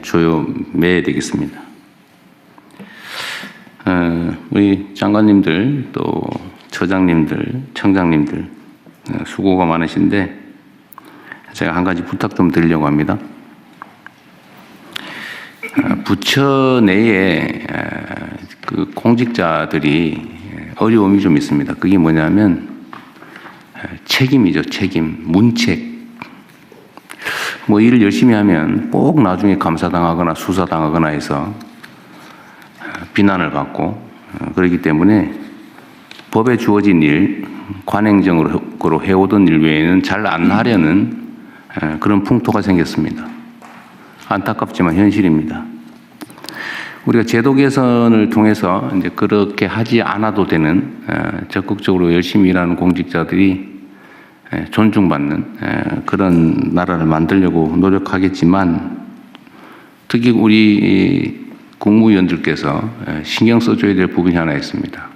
조여매야 되겠습니다. 우리 장관님들 또 처장님들, 청장님들 수고가 많으신데 제가 한 가지 부탁 좀 드리려고 합니다. 부처 내에 그 공직자들이 어려움이 좀 있습니다. 그게 뭐냐면 책임이죠. 책임, 문책. 뭐 일을 열심히 하면 꼭 나중에 감사당하거나 수사당하거나 해서 비난을 받고 그렇기 때문에 법에 주어진 일, 관행적으로 해오던 일 외에는 잘 안 하려는 그런 풍토가 생겼습니다. 안타깝지만 현실입니다. 우리가 제도 개선을 통해서 이제 그렇게 하지 않아도 되는 적극적으로 열심히 일하는 공직자들이 존중받는 그런 나라를 만들려고 노력하겠지만 특히 우리 국무위원들께서 신경 써줘야 될 부분이 하나 있습니다.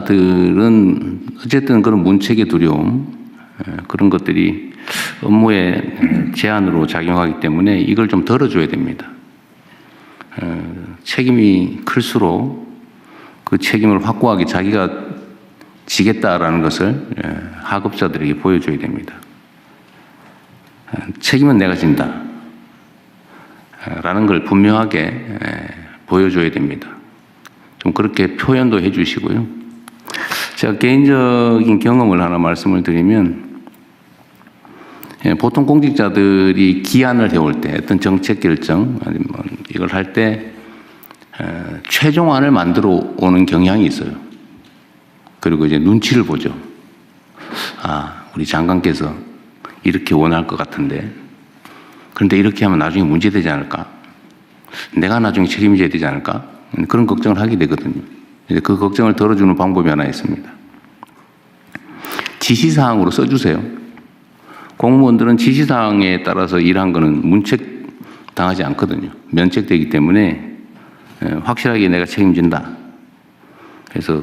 공직자들은 어쨌든 그런 문책의 두려움 그런 것들이 업무에 제한으로 작용하기 때문에 이걸 좀 덜어줘야 됩니다. 책임이 클수록 그 책임을 확고하게 자기가 지겠다라는 것을 하급자들에게 보여줘야 됩니다. 책임은 내가 진다 라는 걸 분명하게 보여줘야 됩니다. 좀 그렇게 표현도 해 주시고요. 제가 개인적인 경험을 하나 말씀을 드리면 보통 공직자들이 기한을 해올 때 어떤 정책 결정 아니면 이걸 할 때 최종안을 만들어 오는 경향이 있어요. 그리고 이제 눈치를 보죠. 아, 우리 장관께서 이렇게 원할 것 같은데 그런데 이렇게 하면 나중에 문제되지 않을까? 내가 나중에 책임져야 되지 않을까? 그런 걱정을 하게 되거든요. 그 걱정을 덜어주는 방법이 하나 있습니다. 지시사항으로 써주세요. 공무원들은 지시사항에 따라서 일한 거는 문책 당하지 않거든요. 면책되기 때문에 확실하게 내가 책임진다. 그래서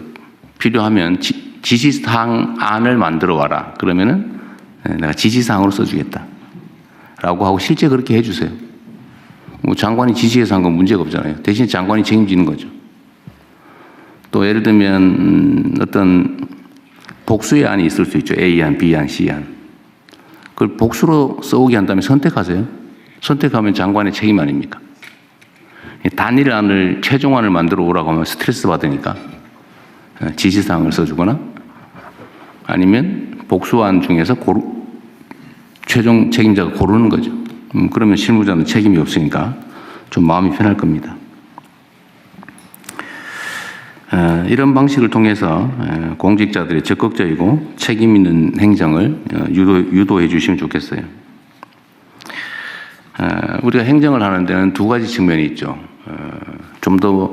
필요하면 지시사항안을 만들어 와라. 그러면은 내가 지시사항으로 써주겠다. 라고 하고 실제 그렇게 해주세요. 뭐 장관이 지시해서 한 건 문제가 없잖아요. 대신 장관이 책임지는 거죠. 또 예를 들면 어떤 복수의 안이 있을 수 있죠. A안, B안, C안. 그걸 복수로 써오게 한다면 선택하세요. 선택하면 장관의 책임 아닙니까? 단일안을, 최종안을 만들어 오라고 하면 스트레스 받으니까 지시사항을 써주거나 아니면 복수안 중에서 최종 책임자가 고르는 거죠. 그러면 실무자는 책임이 없으니까 좀 마음이 편할 겁니다. 이런 방식을 통해서 공직자들이 적극적이고 책임 있는 행정을 유도해 주시면 좋겠어요. 우리가 행정을 하는 데는 두 가지 측면이 있죠. 좀 더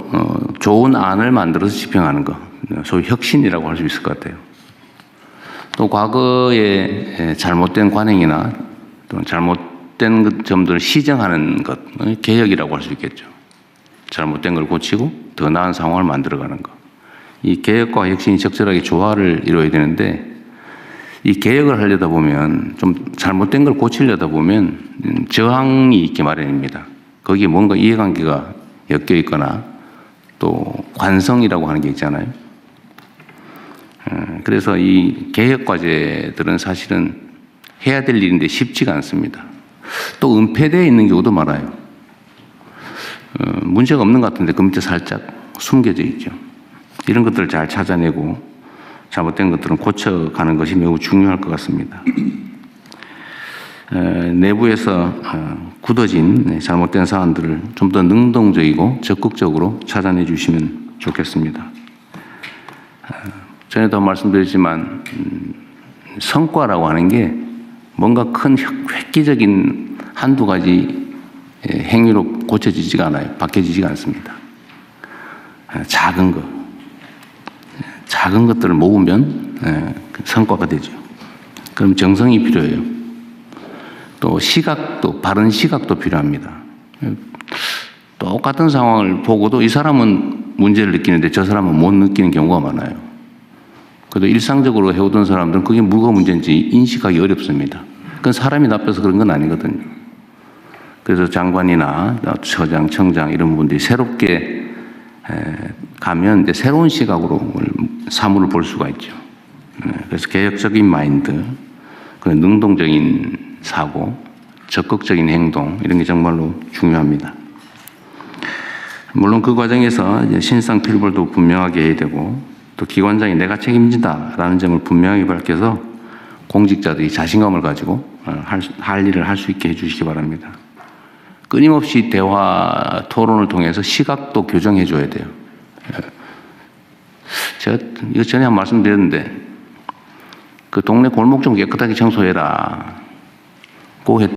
좋은 안을 만들어서 집행하는 것, 소위 혁신이라고 할 수 있을 것 같아요. 또 과거에 잘못된 관행이나 또 잘못된 점들을 시정하는 것, 개혁이라고 할 수 있겠죠. 잘못된 걸 고치고 더 나은 상황을 만들어가는 것. 이 개혁과 혁신이 적절하게 조화를 이루어야 되는데 이 개혁을 하려다 보면 좀 잘못된 걸 고치려다 보면 저항이 있기 마련입니다. 거기에 뭔가 이해관계가 엮여 있거나 또 관성이라고 하는 게 있잖아요. 그래서 이 개혁 과제들은 사실은 해야 될 일인데 쉽지가 않습니다. 또 은폐되어 있는 경우도 많아요. 문제가 없는 것 같은데 그 밑에 살짝 숨겨져 있죠. 이런 것들을 잘 찾아내고 잘못된 것들은 고쳐가는 것이 매우 중요할 것 같습니다. 내부에서 굳어진 잘못된 사안들을 좀 더 능동적이고 적극적으로 찾아내 주시면 좋겠습니다. 전에도 말씀드렸지만 성과라고 하는 게 뭔가 큰 획기적인 한두 가지 행위로 고쳐지지가 않아요. 바뀌어지지가 않습니다. 작은 것들을 모으면 성과가 되죠. 그럼 정성이 필요해요. 또 시각도, 바른 시각도 필요합니다. 똑같은 상황을 보고도 이 사람은 문제를 느끼는데 저 사람은 못 느끼는 경우가 많아요. 그래도 일상적으로 해오던 사람들은 그게 뭐가 문제인지 인식하기 어렵습니다. 그건 사람이 나빠서 그런 건 아니거든요. 그래서 장관이나 처장, 청장 이런 분들이 새롭게 가면 이제 새로운 시각으로 사물을 볼 수가 있죠. 그래서 개혁적인 마인드, 능동적인 사고, 적극적인 행동 이런 게 정말로 중요합니다. 물론 그 과정에서 이제 신상 필벌도 분명하게 해야 되고 또 기관장이 내가 책임진다라는 점을 분명하게 밝혀서 공직자들이 자신감을 가지고 할 일을 할 수 있게 해주시기 바랍니다. 끊임없이 대화 토론을 통해서 시각도 교정해 줘야 돼요. 제가 이거 전에 한 말씀 드렸는데 그 동네 골목 좀 깨끗하게 청소해라. 고